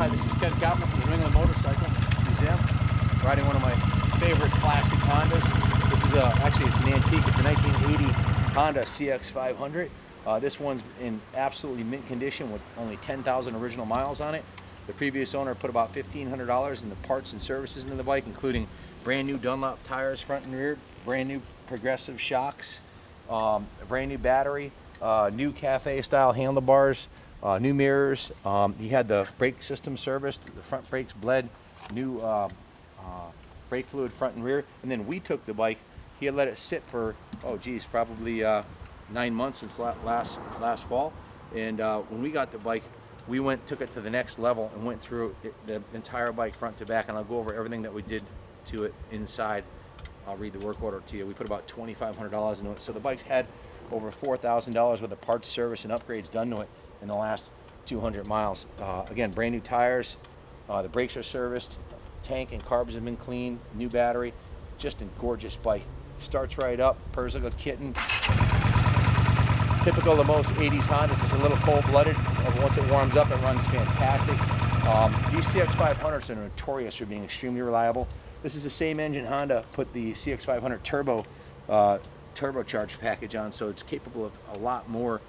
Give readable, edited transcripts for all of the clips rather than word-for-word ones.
Hi, this is Kaplan from the New England Motorcycle Museum. Riding one of my favorite classic Hondas. This is actually it's an antique. It's a 1980 Honda CX500. This one's in absolutely mint condition with only 10,000 original miles on it. The previous owner put about $1,500 in the parts and services into the bike, including brand new Dunlop tires front and rear, brand new progressive shocks, a brand new battery, new cafe style handlebars, new mirrors. He had the brake system serviced, the front brakes bled, new brake fluid front and rear. And then we took the bike. He had let it sit for, oh geez, probably 9 months since last fall. And when we got the bike, we took it to the next level and went through the entire bike front to back. And I'll go over everything that we did to it inside. I'll read the work order to you. We put about $2,500 into it. So the bike's had over $4,000 worth of parts, service, and upgrades done to it in the last 200 miles. Again, brand new tires, the brakes are serviced, tank and carbs have been cleaned, new battery, just a gorgeous bike. Starts right up, purrs like a kitten. Typical of most 80s Hondas, it's a little cold-blooded. Once it warms up, it runs fantastic. These CX500s are notorious for being extremely reliable. This is the same engine Honda put the CX500 Turbo turbocharged package on, so it's capable of a lot more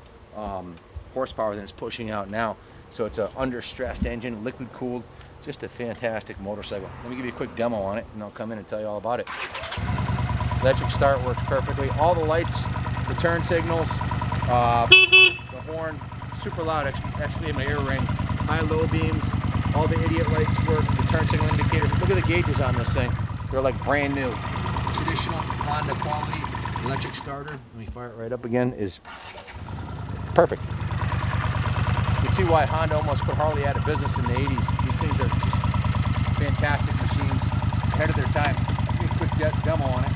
horsepower than it's pushing out now. So it's an under-stressed engine, liquid-cooled, just a fantastic motorcycle. Let me give you a quick demo on it, and I'll come in and tell you all about it. Electric start works perfectly. All the lights, the turn signals, the horn, super loud, actually my ear ring, high-low beams, all the idiot lights work, the turn signal indicators. Look at the gauges on this thing. They're like brand new. Traditional Honda quality electric starter. Let me fire it right up again, is perfect. You can see why Honda almost put Harley out of business in the 80s. These things are just fantastic machines, ahead of their time. Give me a quick demo on it.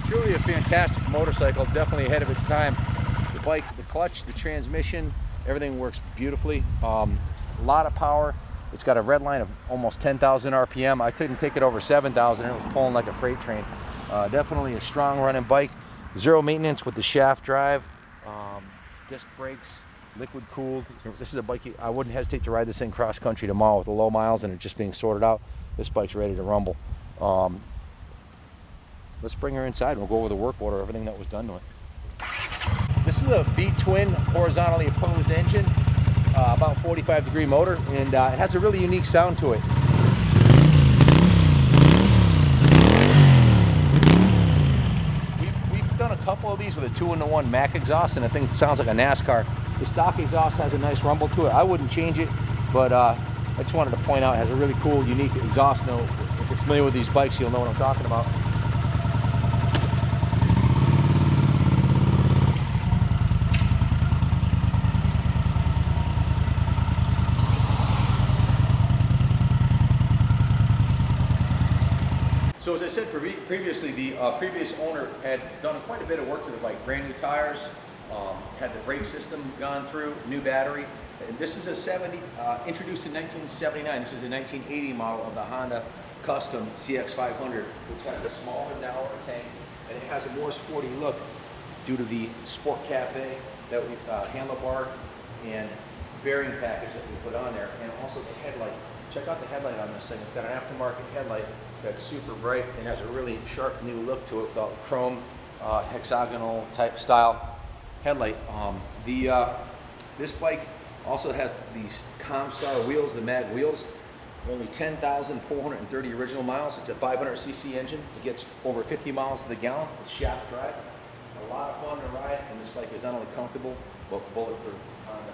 Truly a fantastic motorcycle, definitely ahead of its time. The bike, the clutch, the transmission, everything works beautifully. A lot of power. It's got a red line of almost 10,000 RPM. I didn't take it over 7,000 and it was pulling like a freight train. Definitely a strong running bike. Zero maintenance with the shaft drive, disc brakes, liquid cooled. This is a bike I wouldn't hesitate to ride this thing cross country tomorrow with the low miles and it just being sorted out. This bike's ready to rumble. Let's bring her inside and we'll go over the work order, everything that was done to it. This is a V-twin horizontally opposed engine, about 45-degree motor, and it has a really unique sound to it. We've done a couple of these with a 2-in-1 Mac exhaust, and the thing sounds like a NASCAR. The stock exhaust has a nice rumble to it. I wouldn't change it, but I just wanted to point out it has a really cool, unique exhaust note. If you're familiar with these bikes, you'll know what I'm talking about. So as I said previously, the previous owner had done quite a bit of work to the bike. Brand new tires, had the brake system gone through, new battery. And this is a introduced in 1979. This is a 1980 model of the Honda Custom CX500, which has a smaller, narrower tank, and it has a more sporty look due to the Sport Cafe that we handlebar and fairing package that we put on there, and also the headlight. Check out the headlight on this thing. It's got an aftermarket headlight that's super bright and has a really sharp new look to it, about chrome hexagonal type style headlight. This bike also has these Comstar wheels, the mag wheels. Only 10,430 original miles. It's a 500cc engine. It gets over 50 miles to the gallon. It's shaft drive. A lot of fun to ride, and this bike is not only comfortable, but bulletproof Honda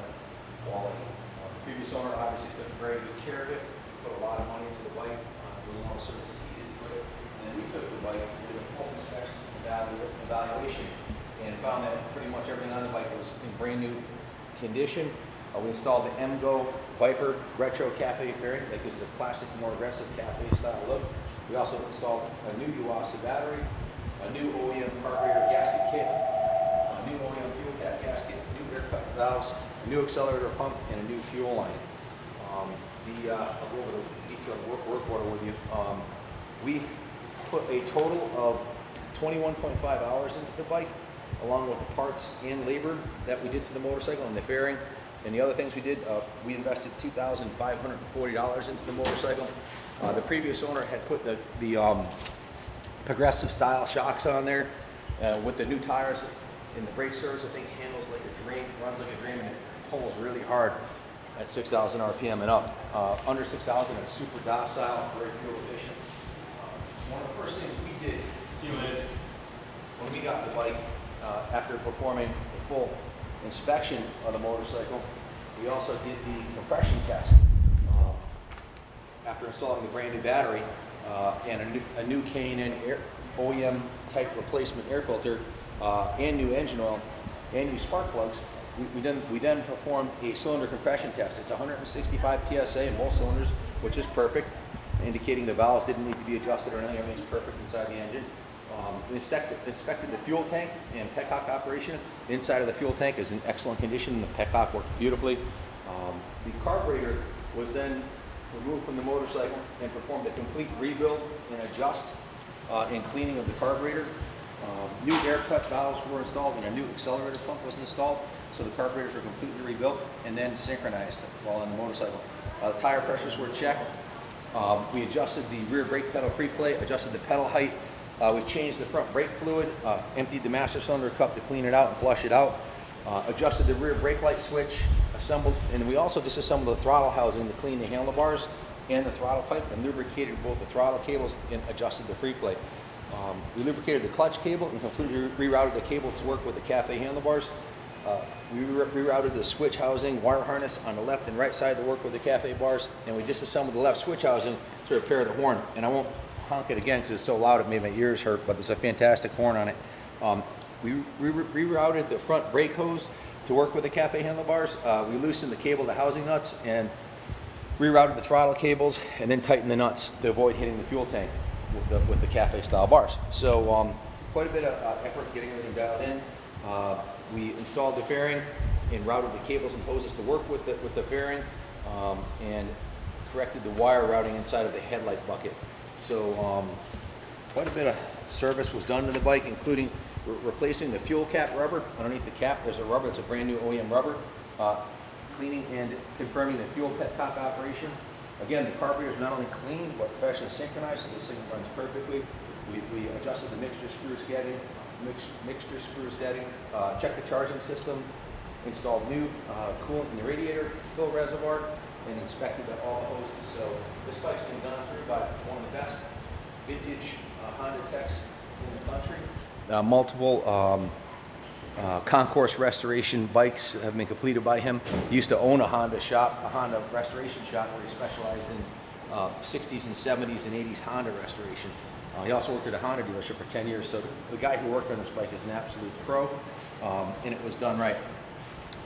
quality. The previous owner obviously took very good care of it, put a lot of money into the bike, doing all the services he did to it. And then we took the bike, did a full inspection, evaluation, and found that pretty much everything on the bike was in brand new condition. We installed the MGO Viper Retro Cafe fairing that gives it a classic, more aggressive cafe style look. We also installed a new Yuasa battery, a new OEM carburetor gasket kit, a new OEM fuel cap gasket, new air cut valves, a new accelerator pump, and a new fuel line. I'll go over the detailed work order with you. We put a total of 21.5 hours into the bike, along with the parts and labor that we did to the motorcycle and the fairing. And the other things we did, we invested $2,540 into the motorcycle. The previous owner had put the progressive style shocks on there with the new tires, and the brake surge, I think, handles like a dream, runs like a dream, and it pulls really hard at 6,000 RPM and up. Under 6,000, it's super docile, very fuel efficient. One of the first things we did when we got the bike, after performing a full inspection of the motorcycle, we also did the compression test. After installing the brand new battery and a new K&N OEM type replacement air filter, and new engine oil, and new spark plugs, we then performed a cylinder compression test. It's 165 PSA in both cylinders, which is perfect, indicating the valves didn't need to be adjusted or anything. Everything's perfect inside the engine. We inspected the fuel tank and petcock operation. The inside of the fuel tank is in excellent condition. The petcock worked beautifully. The carburetor was then removed from the motorcycle and performed a complete rebuild and adjust and cleaning of the carburetor. New air cut valves were installed and a new accelerator pump was installed. So the carburetors were completely rebuilt and then synchronized while on the motorcycle. The tire pressures were checked. We adjusted the rear brake pedal free plate, adjusted the pedal height. We've changed the front brake fluid, emptied the master cylinder cup to clean it out and flush it out, adjusted the rear brake light switch, assembled, and we also disassembled the throttle housing to clean the handlebars and the throttle pipe, and lubricated both the throttle cables and adjusted the free plate. We lubricated the clutch cable and completely rerouted the cable to work with the cafe handlebars. We rerouted the switch housing wire harness on the left and right side to work with the cafe bars, and we disassembled the left switch housing to repair the horn. And I won't honk it again because it's so loud it made my ears hurt, but there's a fantastic horn on it. We rerouted the front brake hose to work with the cafe handlebars. We loosened the cable to housing nuts and rerouted the throttle cables, and then tightened the nuts to avoid hitting the fuel tank with the cafe style bars. So quite a bit of effort getting everything dialed in. We installed the fairing and routed the cables and hoses to work with the fairing, and corrected the wire routing inside of the headlight bucket. So quite a bit of service was done to the bike, including replacing the fuel cap rubber. Underneath the cap, there's a rubber. It's a brand new OEM rubber. Cleaning and confirming the fuel petcock operation. Again, the carburetor is not only clean, but professionally synchronized, so this thing runs perfectly. We adjusted the mixture screw setting, checked the charging system, installed new coolant in the radiator, fill reservoir, and inspected all the hoses. So this bike's been gone through by one of the best vintage Honda techs in the country. Multiple concourse restoration bikes have been completed by him. He used to own a Honda shop, a Honda restoration shop, where he specialized in 60s and 70s and 80s Honda restoration. He also worked at a Honda dealership for 10 years, so the guy who worked on this bike is an absolute pro, and it was done right.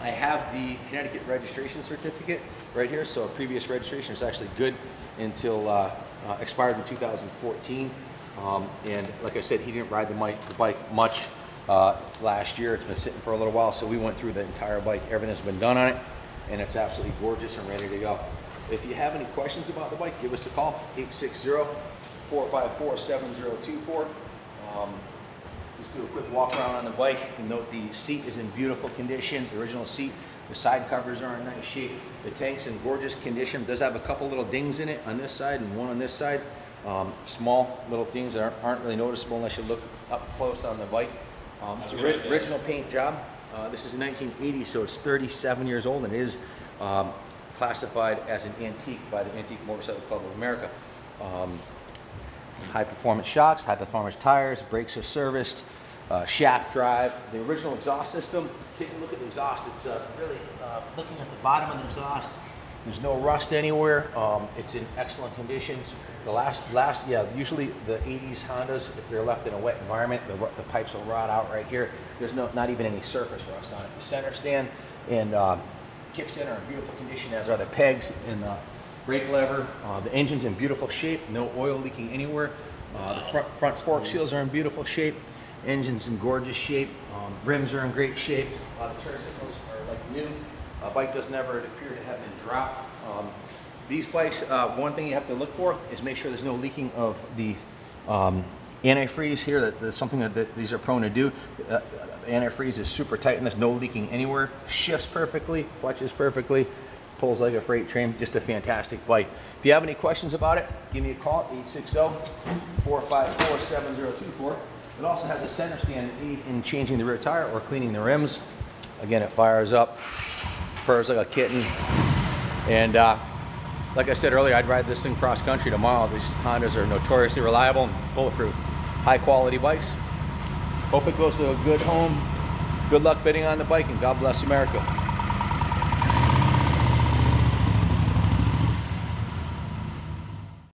I have the Connecticut registration certificate right here, so a previous registration is actually good until expired in 2014. And like I said, he didn't ride the bike much last year. It's been sitting for a little while, so we went through the entire bike. Everything's been done on it, and it's absolutely gorgeous and ready to go. If you have any questions about the bike, give us a call, 860-454-7024. Just do a quick walk around on the bike and note the seat is in beautiful condition. The original seat, the side covers are in nice shape. The tank's in gorgeous condition. It does have a couple little dings in it on this side and one on this side. Small little things that aren't really noticeable unless you look up close on the bike. It's an original paint job. This is a 1980, so it's 37 years old, and it is classified as an antique by the Antique Motorcycle Club of America. High performance shocks, high performance tires, brakes are serviced, shaft drive. The original exhaust system, take a look at the exhaust. It's really looking at the bottom of the exhaust. There's no rust anywhere. It's in excellent condition. The usually the 80s Hondas, if they're left in a wet environment, the pipes will rot out right here. There's not even any surface rust on it. The center stand and kickstand are in beautiful condition, as are the pegs and the brake lever. The engine's in beautiful shape, no oil leaking anywhere. The front fork seals are in beautiful shape. Engine's in gorgeous shape. Rims are in great shape. The turn signals are like new. Bike doesn't ever appear to have been dropped. These bikes, one thing you have to look for is make sure there's no leaking of the antifreeze here. That's something that these are prone to do. The antifreeze is super tight and there's no leaking anywhere. Shifts perfectly, clutches perfectly, pulls like a freight train. Just a fantastic bike. If you have any questions about it, give me a call at 860-454-7024. It also has a center stand in changing the rear tire or cleaning the rims. Again, it fires up, purrs like a kitten. And like I said earlier, I'd ride this thing cross country tomorrow. These Hondas are notoriously reliable and bulletproof. High quality bikes. Hope it goes to a good home. Good luck bidding on the bike, and God bless America.